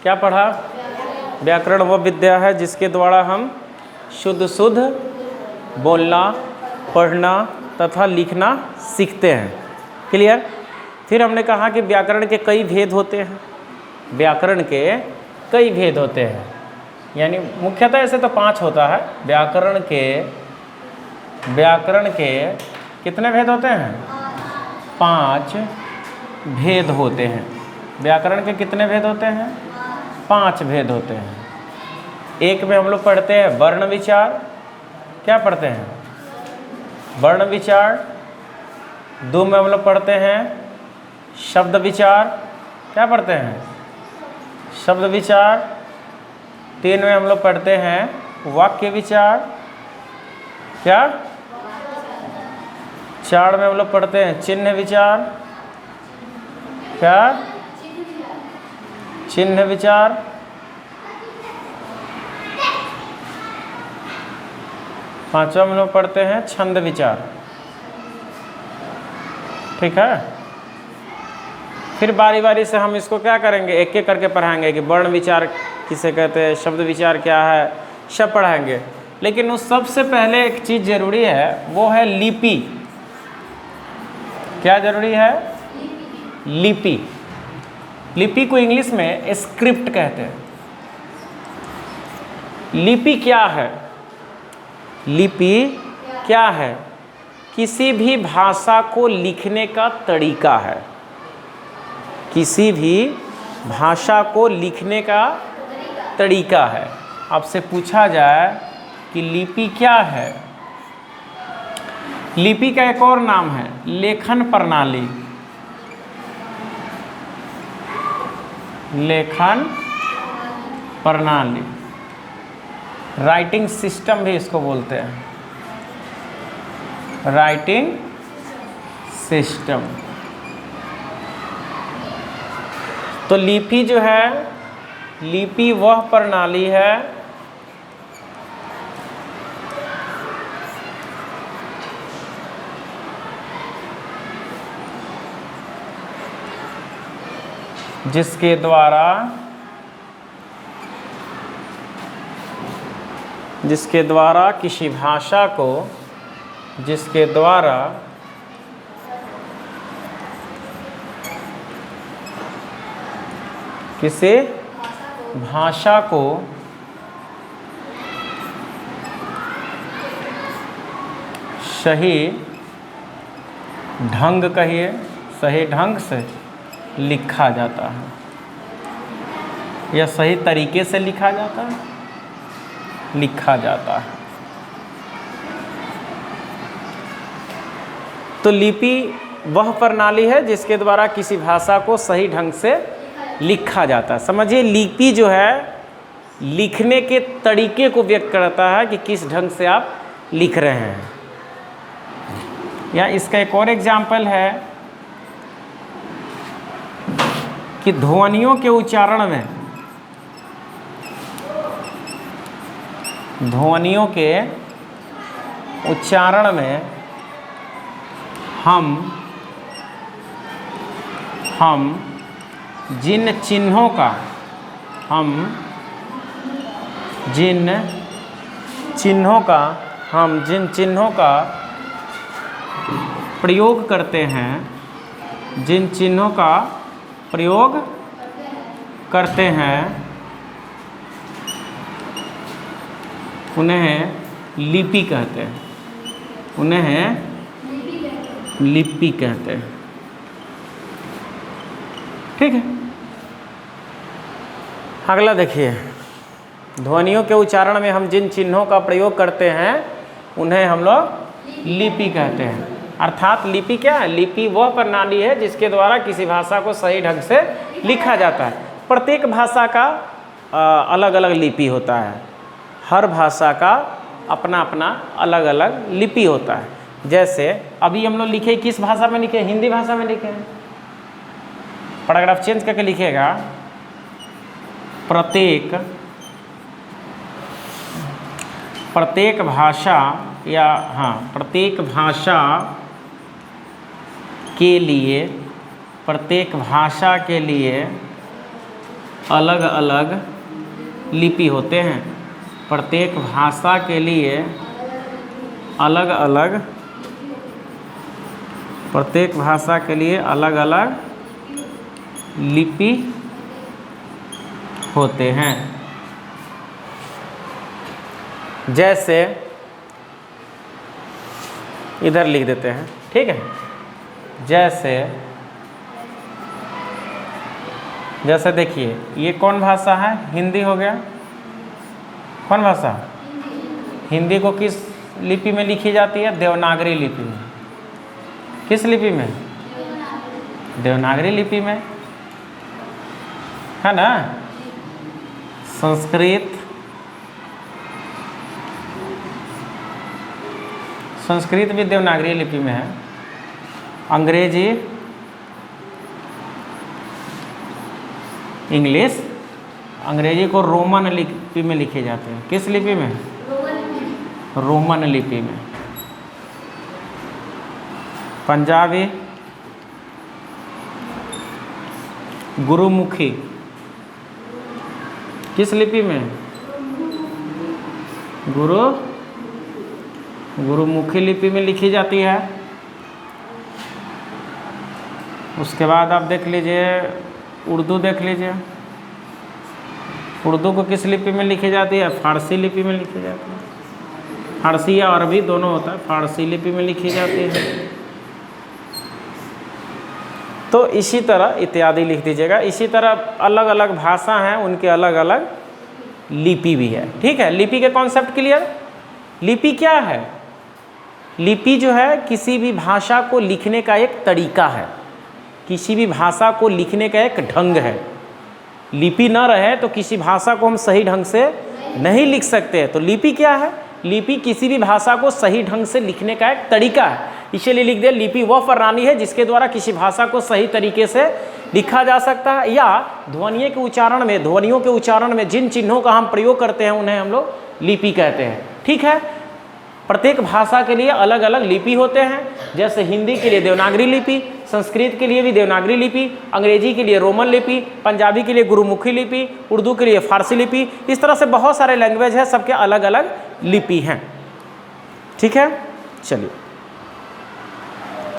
क्या पढ़ा? व्याकरण वह विद्या है जिसके द्वारा हम शुद्ध शुद्ध बोलना, पढ़ना तथा लिखना सीखते हैं। क्लियर? फिर हमने कहा कि व्याकरण के कई भेद होते हैं। व्याकरण के कई भेद होते हैं, यानी मुख्यतः ऐसे तो 5 होता है। व्याकरण के कितने भेद होते हैं? 5 भेद होते हैं। व्याकरण के कितने भेद होते हैं? 5 भेद होते हैं। एक में हम लोग पढ़ते हैं वर्ण विचार। क्या पढ़ते हैं? वर्ण विचार। 2 में हम लोग पढ़ते हैं शब्द विचार। क्या पढ़ते हैं? शब्द विचार। 3 में हम लोग पढ़ते हैं वाक्य विचार। क्या? 4 में हम लोग पढ़ते हैं चिन्ह विचार। क्या? चिन्ह विचार। 5वां में लोग पढ़ते हैं छंद विचार। ठीक है? फिर बारी बारी से हम इसको क्या करेंगे, एक एक करके पढ़ाएंगे कि वर्ण विचार किसे कहते हैं, शब्द विचार क्या है, सब पढ़ाएंगे। लेकिन उस सबसे पहले एक चीज़ जरूरी है, वो है लिपि। क्या जरूरी है? लिपि। लिपि को इंग्लिश में स्क्रिप्ट कहते हैं। लिपि क्या है? लिपि क्या है? किसी भी भाषा को लिखने का तरीका है। किसी भी भाषा को लिखने का तरीका है। आपसे पूछा जाए कि लिपि क्या है? लिपि का एक और नाम है लेखन प्रणाली। लेखन प्रणाली, राइटिंग सिस्टम भी इसको बोलते हैं। Writing system. तो लिपि जो है, लिपि वह प्रणाली है जिसके द्वारा किसी भाषा को, जिसके द्वारा किसी भाषा को सही ढंग, कहिए सही ढंग से लिखा जाता है, या सही तरीके से लिखा जाता है, लिखा जाता है। तो लिपि वह प्रणाली है जिसके द्वारा किसी भाषा को सही ढंग से लिखा जाता है। समझिए, लिपि जो है लिखने के तरीके को व्यक्त करता है कि किस ढंग से आप लिख रहे हैं। या इसका एक और एग्जाम्पल है कि ध्वनियों के उच्चारण में, ध्वनियों के उच्चारण में हम जिन चिन्हों का, हम जिन चिन्हों का प्रयोग करते हैं, जिन चिन्हों का प्रयोग करते हैं, उन्हें लिपि कहते हैं। उन्हें लिपि कहते हैं। ठीक है? अगला देखिए, ध्वनियों के उच्चारण में हम जिन चिन्हों का प्रयोग करते हैं उन्हें हम लोग लिपि कहते हैं। अर्थात लिपि क्या है? लिपि वह प्रणाली है जिसके द्वारा किसी भाषा को सही ढंग से लिखा जाता है। प्रत्येक भाषा का अलग अलग लिपि होता है। हर भाषा का अपना अपना अलग अलग लिपि होता है। जैसे अभी हम लोग लिखे, किस भाषा में लिखे? हिंदी भाषा में लिखे हैं। पैराग्राफ चेंज करके लिखेगा, प्रत्येक भाषा, या प्रत्येक भाषा के लिए, प्रत्येक भाषा के लिए अलग अलग लिपि होते हैं। प्रत्येक भाषा के लिए अलग अलग, प्रत्येक भाषा के लिए अलग अलग लिपि होते हैं। जैसे इधर लिख देते हैं, ठीक है। जैसे देखिए, ये कौन भाषा है? हिंदी हो गया। कौन भाषा? हिंदी को किस लिपि में लिखी जाती है? देवनागरी लिपि में। किस लिपि में? देवनागरी लिपि में, है ना। संस्कृत भी देवनागरी लिपि में है। अंग्रेजी, इंग्लिश, अंग्रेजी को रोमन लिपि में लिखे जाते हैं। किस लिपि में? रोमन लिपि में। पंजाबी, गुरुमुखी, किस लिपि में? गुरुमुखी लिपि में लिखी जाती है। उसके बाद आप देख लीजिए उर्दू, देख लीजिए उर्दू को किस लिपि में लिखी जाती है? फारसी लिपि में लिखी जाती है। फारसी या अरबी दोनों होता है, फारसी लिपि में लिखी जाती है। तो इसी तरह इत्यादि लिख दीजिएगा। इसी तरह अलग अलग भाषा हैं, उनके अलग अलग लिपि भी है, ठीक है। लिपि के कॉन्सेप्ट क्लियर? लिपि क्या है? लिपि जो है किसी भी भाषा को लिखने का एक तरीका है, किसी भी भाषा को लिखने का एक ढंग है। लिपि न रहे तो किसी भाषा को हम सही ढंग से नहीं लिख सकते। तो लिपि क्या है? लिपि किसी भी भाषा को सही ढंग से लिखने का एक तरीका है। इसीलिए लिख दे, लिपि वह प्रणाली है जिसके द्वारा किसी भाषा को सही तरीके से लिखा जा सकता है, या ध्वनियों के उच्चारण में जिन चिन्हों का हम प्रयोग करते हैं उन्हें हम लोग लिपि कहते हैं, ठीक है। प्रत्येक भाषा के लिए अलग अलग लिपि होते हैं। जैसे हिंदी के लिए देवनागरी लिपि, संस्कृत के लिए भी देवनागरी लिपि, अंग्रेजी के लिए रोमन लिपि, पंजाबी के लिए गुरुमुखी लिपि, उर्दू के लिए फारसी लिपि। इस तरह से बहुत सारे लैंग्वेज है, सबके अलग अलग लिपि हैं, ठीक है। चलिए।